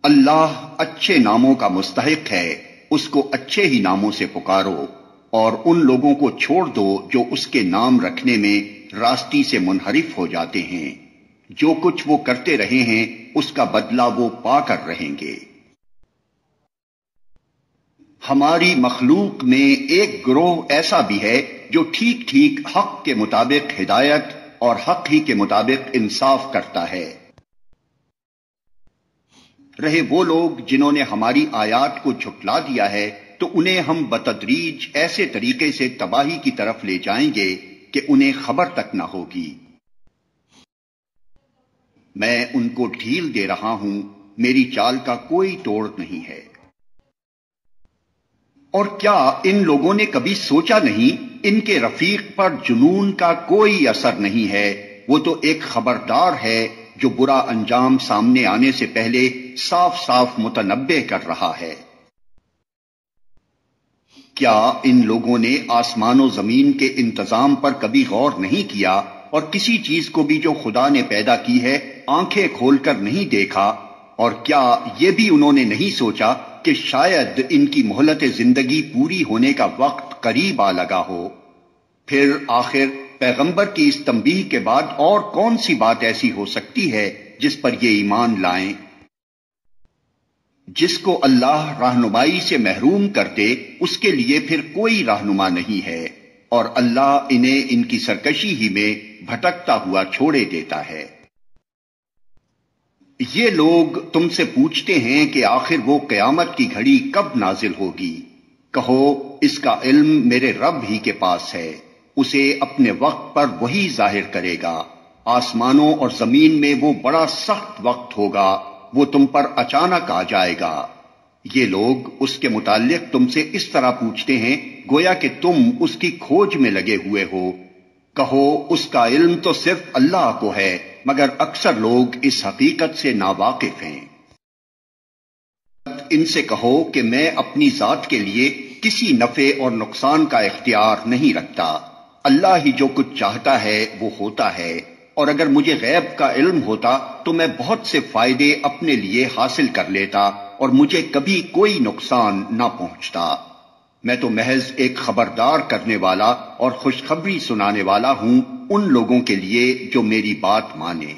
اللہ اچھے ناموں کا مستحق ہے، اس کو اچھے ہی ناموں سے پکارو، اور ان لوگوں کو چھوڑ دو جو اس کے نام رکھنے میں راستی سے منحرف ہو جاتے ہیں۔ جو کچھ وہ کرتے رہے ہیں اس کا بدلہ وہ پا کر رہیں گے۔ ہماری مخلوق میں ایک گروہ ایسا بھی ہے جو ٹھیک ٹھیک حق کے مطابق ہدایت اور حق ہی کے مطابق انصاف کرتا ہے۔ رہے وہ لوگ جنہوں نے ہماری آیات کو جھٹلا دیا ہے تو انہیں ہم بتدریج ایسے طریقے سے تباہی کی طرف لے جائیں گے کہ انہیں خبر تک نہ ہوگی۔ میں ان کو ڈھیل دے رہا ہوں، میری چال کا کوئی توڑ نہیں ہے۔ اور کیا ان لوگوں نے کبھی سوچا نہیں ان کے رفیق پر جنون کا کوئی اثر نہیں ہے، وہ تو ایک خبردار ہے جو برا انجام سامنے آنے سے پہلے صاف صاف متنبع کر رہا ہے۔ کیا ان لوگوں نے آسمان و زمین کے انتظام پر کبھی غور نہیں کیا، اور کسی چیز کو بھی جو خدا نے پیدا کی ہے آنکھیں کھول کر نہیں دیکھا؟ اور کیا یہ بھی انہوں نے نہیں سوچا کہ شاید ان کی مہلت زندگی پوری ہونے کا وقت قریب آ لگا ہو؟ پھر آخر پیغمبر کی اس تنبیہ کے بعد اور کون سی بات ایسی ہو سکتی ہے جس پر یہ ایمان لائیں؟ جس کو اللہ رہنمائی سے محروم کر دے اس کے لیے پھر کوئی رہنما نہیں ہے، اور اللہ انہیں ان کی سرکشی ہی میں بھٹکتا ہوا چھوڑے دیتا ہے۔ یہ لوگ تم سے پوچھتے ہیں کہ آخر وہ قیامت کی گھڑی کب نازل ہوگی؟ کہو اس کا علم میرے رب ہی کے پاس ہے، اسے اپنے وقت پر وہی ظاہر کرے گا۔ آسمانوں اور زمین میں وہ بڑا سخت وقت ہوگا، وہ تم پر اچانک آ جائے گا۔ یہ لوگ اس کے متعلق تم سے اس طرح پوچھتے ہیں گویا کہ تم اس کی کھوج میں لگے ہوئے ہو۔ کہو اس کا علم تو صرف اللہ کو ہے، مگر اکثر لوگ اس حقیقت سے ناواقف ہیں۔ ان سے کہو کہ میں اپنی ذات کے لیے کسی نفع اور نقصان کا اختیار نہیں رکھتا، اللہ ہی جو کچھ چاہتا ہے وہ ہوتا ہے، اور اگر مجھے غیب کا علم ہوتا تو میں بہت سے فائدے اپنے لیے حاصل کر لیتا اور مجھے کبھی کوئی نقصان نہ پہنچتا۔ میں تو محض ایک خبردار کرنے والا اور خوشخبری سنانے والا ہوں ان لوگوں کے لیے جو میری بات مانے۔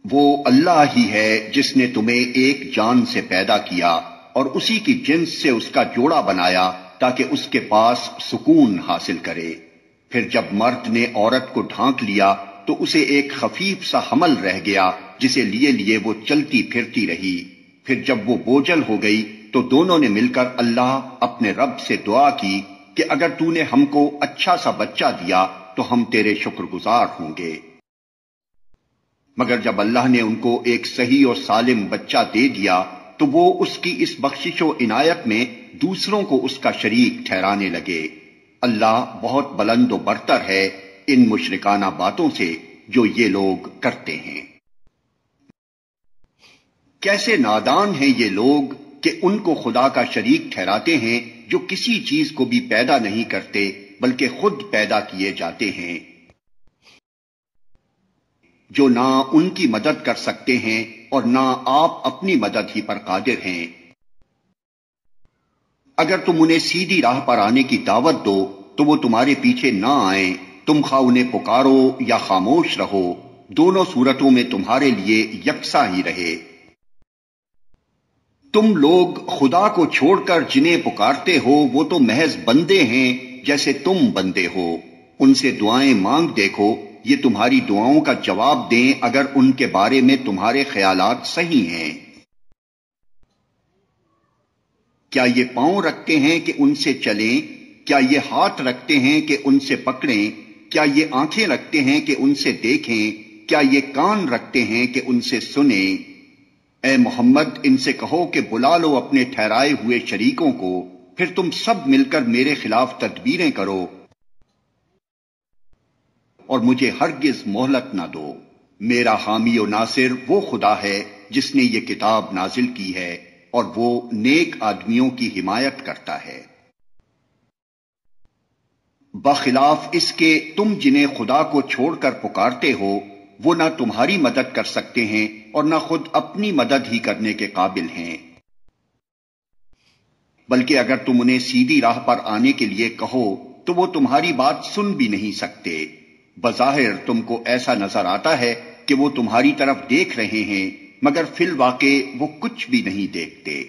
وہ اللہ ہی ہے جس نے تمہیں ایک جان سے پیدا کیا اور اسی کی جنس سے اس کا جوڑا بنایا تاکہ اس کے پاس سکون حاصل کرے۔ پھر جب مرد نے عورت کو ڈھانک لیا تو اسے ایک خفیف سا حمل رہ گیا جسے لیے لیے وہ چلتی پھرتی رہی۔ پھر جب وہ بوجھل ہو گئی تو دونوں نے مل کر اللہ اپنے رب سے دعا کی کہ اگر تو نے ہم کو اچھا سا بچہ دیا تو ہم تیرے شکر گزار ہوں گے۔ مگر جب اللہ نے ان کو ایک صحیح اور سالم بچہ دے دیا تو وہ اس کی اس بخشش و عنایت میں دوسروں کو اس کا شریک ٹھہرانے لگے۔ اللہ بہت بلند و برتر ہے ان مشرکانہ باتوں سے جو یہ لوگ کرتے ہیں۔ کیسے نادان ہیں یہ لوگ کہ ان کو خدا کا شریک ٹھہراتے ہیں جو کسی چیز کو بھی پیدا نہیں کرتے بلکہ خود پیدا کیے جاتے ہیں، جو نہ ان کی مدد کر سکتے ہیں اور نہ آپ اپنی مدد ہی پر قادر ہیں۔ اگر تم انہیں سیدھی راہ پر آنے کی دعوت دو تو وہ تمہارے پیچھے نہ آئیں، تم خواہ انہیں پکارو یا خاموش رہو، دونوں صورتوں میں تمہارے لیے یکساں ہی رہے۔ تم لوگ خدا کو چھوڑ کر جنہیں پکارتے ہو وہ تو محض بندے ہیں جیسے تم بندے ہو، ان سے دعائیں مانگ دیکھو، یہ تمہاری دعاؤں کا جواب دیں اگر ان کے بارے میں تمہارے خیالات صحیح ہیں۔ کیا یہ پاؤں رکھتے ہیں کہ ان سے چلیں؟ کیا یہ ہاتھ رکھتے ہیں کہ ان سے پکڑیں؟ کیا یہ آنکھیں رکھتے ہیں کہ ان سے دیکھیں؟ کیا یہ کان رکھتے ہیں کہ ان سے سنیں؟ اے محمد ان سے کہو کہ بلا لو اپنے ٹھہرائے ہوئے شریکوں کو، پھر تم سب مل کر میرے خلاف تدبیریں کرو اور مجھے ہرگز مہلت نہ دو۔ میرا حامی و ناصر وہ خدا ہے جس نے یہ کتاب نازل کی ہے اور وہ نیک آدمیوں کی حمایت کرتا ہے۔ بخلاف اس کے تم جنہیں خدا کو چھوڑ کر پکارتے ہو وہ نہ تمہاری مدد کر سکتے ہیں اور نہ خود اپنی مدد ہی کرنے کے قابل ہیں، بلکہ اگر تم انہیں سیدھی راہ پر آنے کے لیے کہو تو وہ تمہاری بات سن بھی نہیں سکتے۔ بظاہر تم کو ایسا نظر آتا ہے کہ وہ تمہاری طرف دیکھ رہے ہیں مگر فی الواقع وہ کچھ بھی نہیں دیکھتے۔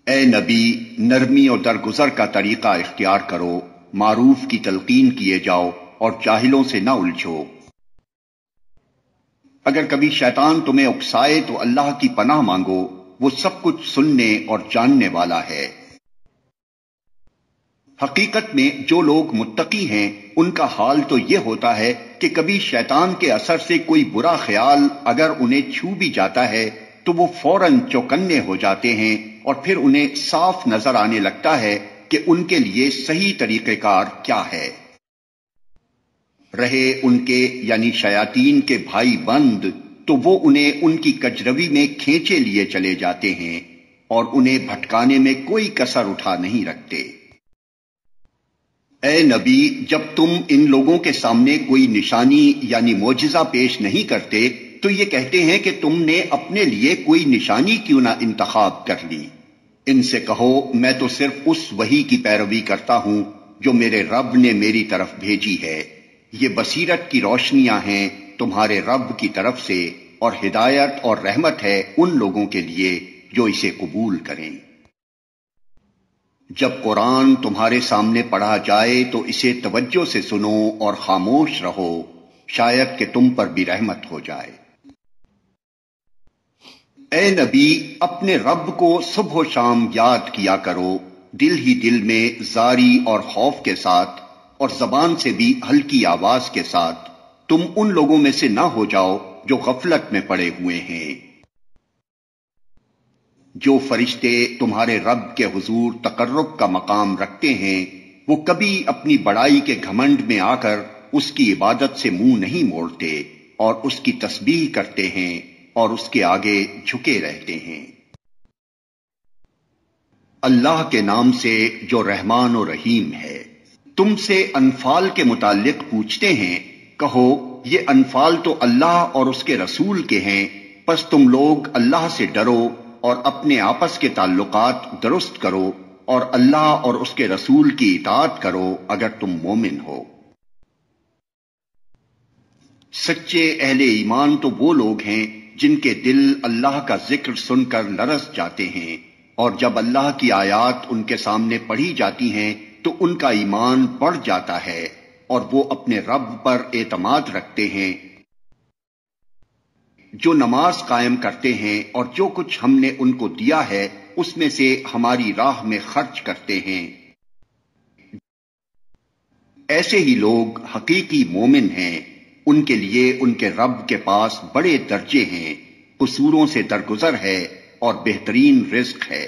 اے نبی نرمی اور درگزر کا طریقہ اختیار کرو، معروف کی تلقین کیے جاؤ اور جاہلوں سے نہ الجھو۔ اگر کبھی شیطان تمہیں اکسائے تو اللہ کی پناہ مانگو، وہ سب کچھ سننے اور جاننے والا ہے۔ حقیقت میں جو لوگ متقی ہیں ان کا حال تو یہ ہوتا ہے کہ کبھی شیطان کے اثر سے کوئی برا خیال اگر انہیں چھو بھی جاتا ہے تو وہ فوراً چوکنے ہو جاتے ہیں اور پھر انہیں صاف نظر آنے لگتا ہے کہ ان کے لیے صحیح طریقہ کار کیا ہے۔ رہے ان کے یعنی شیاطین کے بھائی بند تو وہ انہیں ان کی کجروی میں کھینچے لیے چلے جاتے ہیں اور انہیں بھٹکانے میں کوئی کسر اٹھا نہیں رکھتے۔ اے نبی جب تم ان لوگوں کے سامنے کوئی نشانی یعنی معجزہ پیش نہیں کرتے تو یہ کہتے ہیں کہ تم نے اپنے لیے کوئی نشانی کیوں نہ انتخاب کر لی۔ ان سے کہو میں تو صرف اس وحی کی پیروی کرتا ہوں جو میرے رب نے میری طرف بھیجی ہے، یہ بصیرت کی روشنیاں ہیں تمہارے رب کی طرف سے اور ہدایت اور رحمت ہے ان لوگوں کے لیے جو اسے قبول کریں۔ جب قرآن تمہارے سامنے پڑھا جائے تو اسے توجہ سے سنو اور خاموش رہو، شاید کہ تم پر بھی رحمت ہو جائے۔ اے نبی اپنے رب کو صبح و شام یاد کیا کرو، دل ہی دل میں زاری اور خوف کے ساتھ اور زبان سے بھی ہلکی آواز کے ساتھ۔ تم ان لوگوں میں سے نہ ہو جاؤ جو غفلت میں پڑے ہوئے ہیں۔ جو فرشتے تمہارے رب کے حضور تقرب کا مقام رکھتے ہیں وہ کبھی اپنی بڑائی کے گھمنڈ میں آ کر اس کی عبادت سے منہ نہیں موڑتے اور اس کی تسبیح کرتے ہیں اور اس کے آگے جھکے رہتے ہیں۔ اللہ کے نام سے جو رحمان و رحیم ہے۔ تم سے انفال کے متعلق پوچھتے ہیں، کہو یہ انفال تو اللہ اور اس کے رسول کے ہیں، پس تم لوگ اللہ سے ڈرو اور اپنے آپس کے تعلقات درست کرو اور اللہ اور اس کے رسول کی اطاعت کرو اگر تم مومن ہو۔ سچے اہل ایمان تو وہ لوگ ہیں جن کے دل اللہ کا ذکر سن کر لرز جاتے ہیں، اور جب اللہ کی آیات ان کے سامنے پڑھی جاتی ہیں تو ان کا ایمان بڑھ جاتا ہے، اور وہ اپنے رب پر اعتماد رکھتے ہیں، جو نماز قائم کرتے ہیں اور جو کچھ ہم نے ان کو دیا ہے اس میں سے ہماری راہ میں خرچ کرتے ہیں۔ ایسے ہی لوگ حقیقی مومن ہیں، ان کے لیے ان کے رب کے پاس بڑے درجے ہیں، قصوروں سے درگزر ہے اور بہترین رزق ہے۔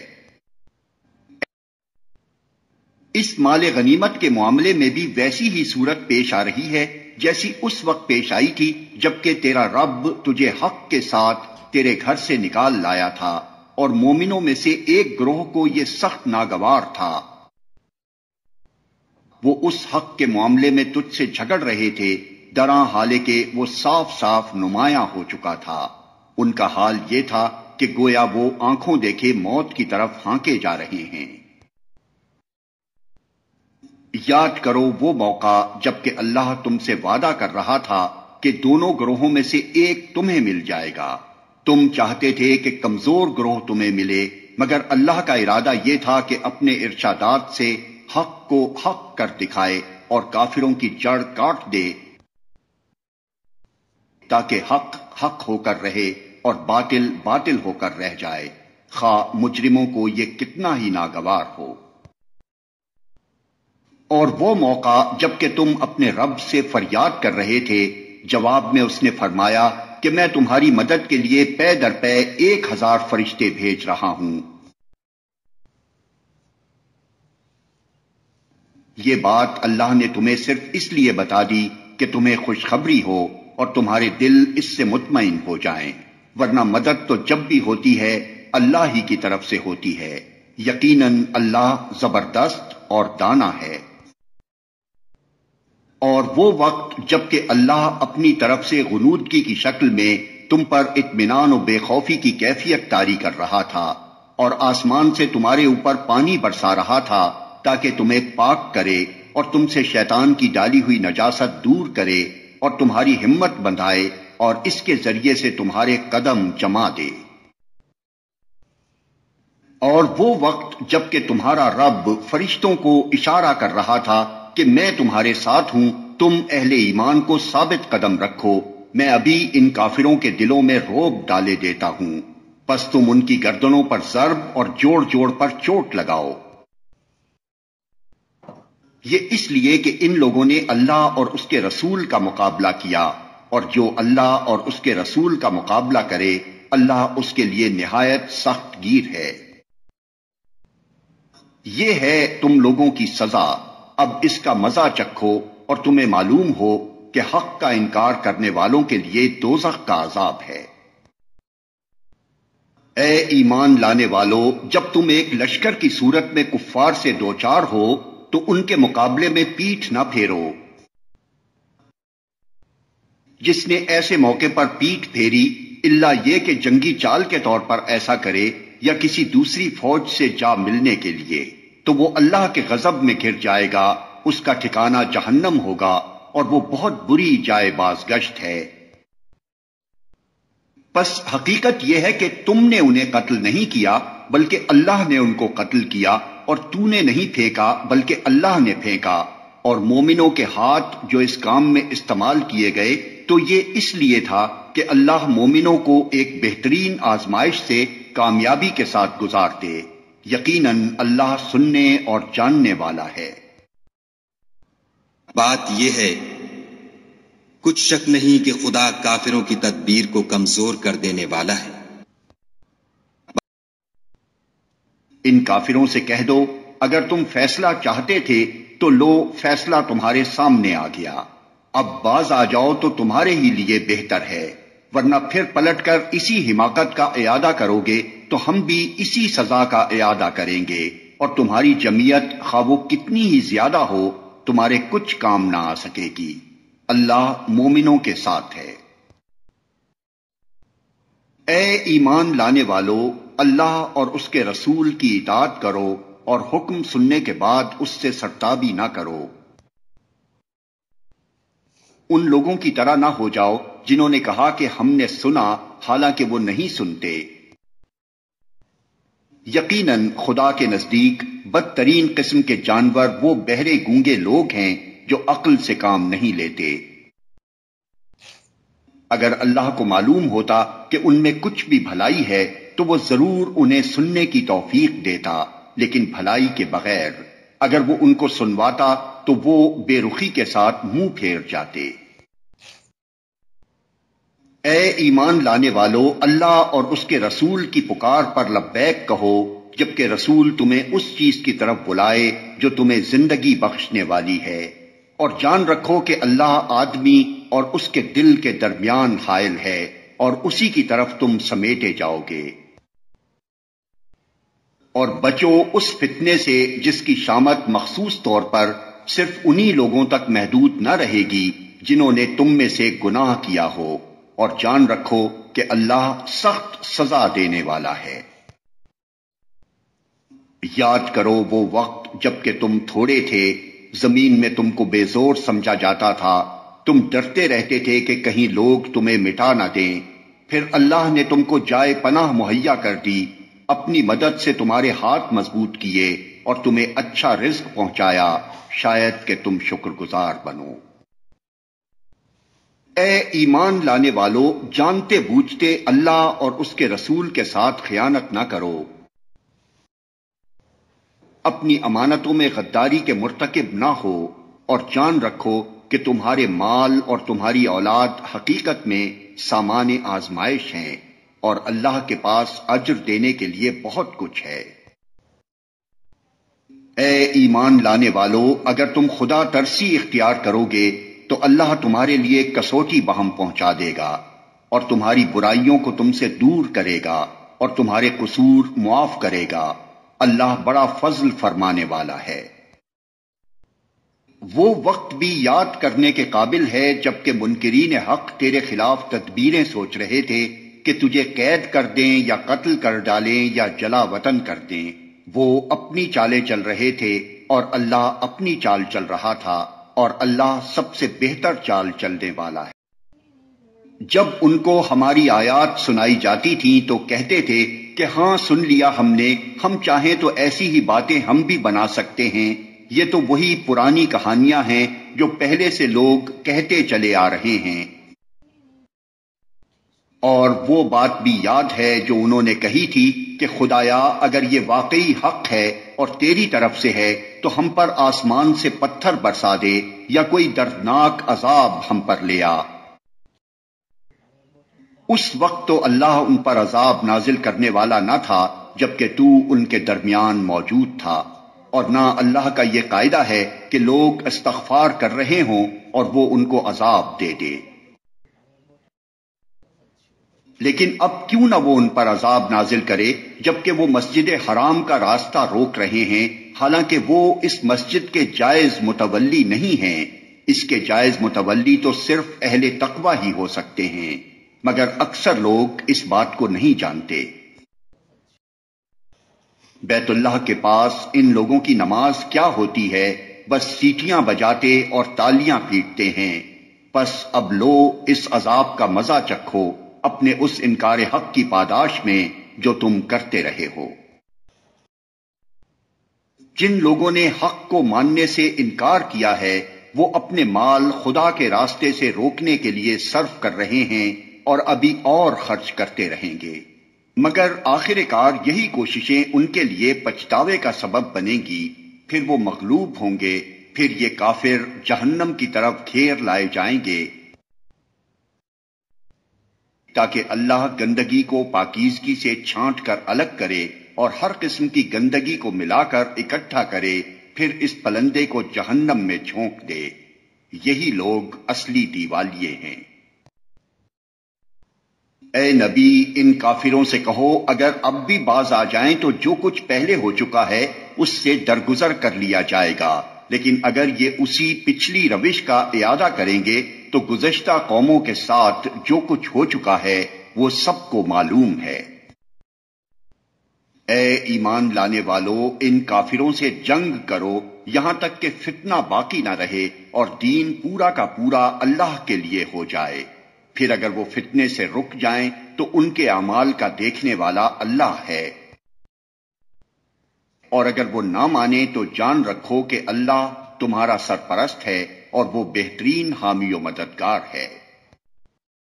اس مال غنیمت کے معاملے میں بھی ویسی ہی صورت پیش آ رہی ہے جیسی اس وقت پیش آئی تھی جبکہ تیرا رب تجھے حق کے ساتھ تیرے گھر سے نکال لایا تھا، اور مومنوں میں سے ایک گروہ کو یہ سخت ناگوار تھا۔ وہ اس حق کے معاملے میں تجھ سے جھگڑ رہے تھے، دراں حالانکہ وہ صاف صاف نمایاں ہو چکا تھا۔ ان کا حال یہ تھا کہ گویا وہ آنکھوں دیکھے موت کی طرف ہانکے جا رہے ہیں۔ یاد کرو وہ موقع جبکہ اللہ تم سے وعدہ کر رہا تھا کہ دونوں گروہوں میں سے ایک تمہیں مل جائے گا۔ تم چاہتے تھے کہ کمزور گروہ تمہیں ملے، مگر اللہ کا ارادہ یہ تھا کہ اپنے ارشادات سے حق کو حق کر دکھائے اور کافروں کی جڑ کاٹ دے، تاکہ حق حق ہو کر رہے اور باطل باطل ہو کر رہ جائے، خواہ مجرموں کو یہ کتنا ہی ناگوار ہو۔ اور وہ موقع جبکہ تم اپنے رب سے فریاد کر رہے تھے، جواب میں اس نے فرمایا کہ میں تمہاری مدد کے لیے پے در پے 1000 فرشتے بھیج رہا ہوں۔ یہ بات اللہ نے تمہیں صرف اس لیے بتا دی کہ تمہیں خوشخبری ہو اور تمہارے دل اس سے مطمئن ہو جائیں، ورنہ مدد تو جب بھی ہوتی ہے اللہ ہی کی طرف سے ہوتی ہے، یقیناً اللہ زبردست اور دانا ہے۔ اور وہ وقت جبکہ اللہ اپنی طرف سے غنودگی کی شکل میں تم پر اطمینان و بے خوفی کی کیفیت طاری کر رہا تھا، اور آسمان سے تمہارے اوپر پانی برسا رہا تھا تاکہ تمہیں پاک کرے اور تم سے شیطان کی ڈالی ہوئی نجاست دور کرے اور تمہاری ہمت بندھائے اور اس کے ذریعے سے تمہارے قدم جما دے۔ اور وہ وقت جبکہ تمہارا رب فرشتوں کو اشارہ کر رہا تھا کہ میں تمہارے ساتھ ہوں، تم اہل ایمان کو ثابت قدم رکھو، میں ابھی ان کافروں کے دلوں میں رعب ڈالے دیتا ہوں، پس تم ان کی گردنوں پر ضرب اور جوڑ جوڑ پر چوٹ لگاؤ۔ یہ اس لیے کہ ان لوگوں نے اللہ اور اس کے رسول کا مقابلہ کیا، اور جو اللہ اور اس کے رسول کا مقابلہ کرے اللہ اس کے لیے نہایت سخت گیر ہے۔ یہ ہے تم لوگوں کی سزا، اب اس کا مزہ چکھو اور تمہیں معلوم ہو کہ حق کا انکار کرنے والوں کے لیے دوزخ کا عذاب ہے۔ اے ایمان لانے والو، جب تم ایک لشکر کی صورت میں کفار سے دوچار ہو تو ان کے مقابلے میں پیٹھ نہ پھیرو۔ جس نے ایسے موقع پر پیٹھ پھیری الا یہ کہ جنگی چال کے طور پر ایسا کرے یا کسی دوسری فوج سے جا ملنے کے لیے، تو وہ اللہ کے غضب میں گر جائے گا، اس کا ٹھکانہ جہنم ہوگا اور وہ بہت بری جائے بازگشت ہے۔ پس حقیقت یہ ہے کہ تم نے انہیں قتل نہیں کیا بلکہ اللہ نے ان کو قتل کیا، اور تو نے نہیں پھینکا بلکہ اللہ نے پھینکا، اور مومنوں کے ہاتھ جو اس کام میں استعمال کیے گئے تو یہ اس لیے تھا کہ اللہ مومنوں کو ایک بہترین آزمائش سے کامیابی کے ساتھ گزار دے، یقیناً اللہ سننے اور جاننے والا ہے۔ بات یہ ہے، کچھ شک نہیں کہ خدا کافروں کی تدبیر کو کمزور کر دینے والا ہے۔ ان کافروں سے کہہ دو اگر تم فیصلہ چاہتے تھے تو لو فیصلہ تمہارے سامنے آ گیا، اب باز آ جاؤ تو تمہارے ہی لیے بہتر ہے، ورنہ پھر پلٹ کر اسی حماقت کا اعادہ کرو گے تو ہم بھی اسی سزا کا اعادہ کریں گے، اور تمہاری جمعیت خواہ وہ کتنی ہی زیادہ ہو تمہارے کچھ کام نہ آ سکے گی، اللہ مومنوں کے ساتھ ہے۔ اے ایمان لانے والو، اللہ اور اس کے رسول کی اطاعت کرو اور حکم سننے کے بعد اس سے سرتابی نہ کرو۔ ان لوگوں کی طرح نہ ہو جاؤ جنہوں نے کہا کہ ہم نے سنا حالانکہ وہ نہیں سنتے۔ یقیناً خدا کے نزدیک بدترین قسم کے جانور وہ بہرے گونگے لوگ ہیں جو عقل سے کام نہیں لیتے۔ اگر اللہ کو معلوم ہوتا کہ ان میں کچھ بھی بھلائی ہے تو وہ ضرور انہیں سننے کی توفیق دیتا، لیکن بھلائی کے بغیر اگر وہ ان کو سنواتا تو وہ بے رخی کے ساتھ منہ پھیر جاتے۔ اے ایمان لانے والو، اللہ اور اس کے رسول کی پکار پر لبیک کہو جبکہ رسول تمہیں اس چیز کی طرف بلائے جو تمہیں زندگی بخشنے والی ہے، اور جان رکھو کہ اللہ آدمی اور اس کے دل کے درمیان حائل ہے اور اسی کی طرف تم سمیٹے جاؤ گے۔ اور بچو اس فتنے سے جس کی شامت مخصوص طور پر صرف انہی لوگوں تک محدود نہ رہے گی جنہوں نے تم میں سے گناہ کیا ہو، اور جان رکھو کہ اللہ سخت سزا دینے والا ہے۔ یاد کرو وہ وقت جب کہ تم تھوڑے تھے، زمین میں تم کو بے زور سمجھا جاتا تھا، تم ڈرتے رہتے تھے کہ کہیں لوگ تمہیں مٹا نہ دیں، پھر اللہ نے تم کو جائے پناہ مہیا کر دی، اپنی مدد سے تمہارے ہاتھ مضبوط کیے اور تمہیں اچھا رزق پہنچایا، شاید کہ تم شکر گزار بنو۔ اے ایمان لانے والو، جانتے بوجھتے اللہ اور اس کے رسول کے ساتھ خیانت نہ کرو، اپنی امانتوں میں غداری کے مرتکب نہ ہو، اور جان رکھو کہ تمہارے مال اور تمہاری اولاد حقیقت میں سامان آزمائش ہیں، اور اللہ کے پاس اجر دینے کے لیے بہت کچھ ہے۔ اے ایمان لانے والو، اگر تم خدا ترسی اختیار کرو گے تو اللہ تمہارے لیے کسوٹی بہم پہنچا دے گا، اور تمہاری برائیوں کو تم سے دور کرے گا، اور تمہارے قصور معاف کرے گا۔ اللہ بڑا فضل فرمانے والا ہے۔ وہ وقت بھی یاد کرنے کے قابل ہے جبکہ منکرین حق تیرے خلاف تدبیریں سوچ رہے تھے کہ تجھے قید کر دیں یا قتل کر ڈالیں یا جلا وطن کر دیں۔ وہ اپنی چالیں چل رہے تھے اور اللہ اپنی چال چل رہا تھا، اور اللہ سب سے بہتر چال چلنے والا ہے۔ جب ان کو ہماری آیات سنائی جاتی تھیں تو کہتے تھے کہ ہاں سن لیا ہم نے، ہم چاہیں تو ایسی ہی باتیں ہم بھی بنا سکتے ہیں، یہ تو وہی پرانی کہانیاں ہیں جو پہلے سے لوگ کہتے چلے آ رہے ہیں۔ اور وہ بات بھی یاد ہے جو انہوں نے کہی تھی کہ خدایا اگر یہ واقعی حق ہے اور تیری طرف سے ہے تو ہم پر آسمان سے پتھر برسا دے یا کوئی دردناک عذاب ہم پر لے آ۔ اس وقت تو اللہ ان پر عذاب نازل کرنے والا نہ تھا جبکہ تو ان کے درمیان موجود تھا، اور نہ اللہ کا یہ قاعدہ ہے کہ لوگ استغفار کر رہے ہوں اور وہ ان کو عذاب دے دے۔ لیکن اب کیوں نہ وہ ان پر عذاب نازل کرے جبکہ وہ مسجد حرام کا راستہ روک رہے ہیں، حالانکہ وہ اس مسجد کے جائز متولی نہیں ہیں۔ اس کے جائز متولی تو صرف اہل تقوی ہی ہو سکتے ہیں، مگر اکثر لوگ اس بات کو نہیں جانتے۔ بیت اللہ کے پاس ان لوگوں کی نماز کیا ہوتی ہے، بس سیٹیاں بجاتے اور تالیاں پیٹتے ہیں۔ پس اب لو اس عذاب کا مزہ چکھو اپنے اس انکار حق کی پاداش میں جو تم کرتے رہے ہو۔ جن لوگوں نے حق کو ماننے سے انکار کیا ہے وہ اپنے مال خدا کے راستے سے روکنے کے لیے صرف کر رہے ہیں اور ابھی اور خرچ کرتے رہیں گے، مگر آخر کار یہی کوششیں ان کے لیے پچھتاوے کا سبب بنیں گی، پھر وہ مغلوب ہوں گے، پھر یہ کافر جہنم کی طرف گھیر لائے جائیں گے، تاکہ اللہ گندگی کو پاکیزگی سے چھانٹ کر الگ کرے اور ہر قسم کی گندگی کو ملا کر اکٹھا کرے، پھر اس پلندے کو جہنم میں جھونک دے۔ یہی لوگ اصلی دیوالیے ہیں۔ اے نبی، ان کافروں سے کہو اگر اب بھی باز آ جائیں تو جو کچھ پہلے ہو چکا ہے اس سے درگزر کر لیا جائے گا، لیکن اگر یہ اسی پچھلی روش کا اعادہ کریں گے تو گزشتہ قوموں کے ساتھ جو کچھ ہو چکا ہے وہ سب کو معلوم ہے۔ اے ایمان لانے والو، ان کافروں سے جنگ کرو یہاں تک کہ فتنہ باقی نہ رہے اور دین پورا کا پورا اللہ کے لیے ہو جائے۔ پھر اگر وہ فتنے سے رک جائیں تو ان کے اعمال کا دیکھنے والا اللہ ہے، اور اگر وہ نہ مانے تو جان رکھو کہ اللہ تمہارا سرپرست ہے اور وہ بہترین حامی و مددگار ہے۔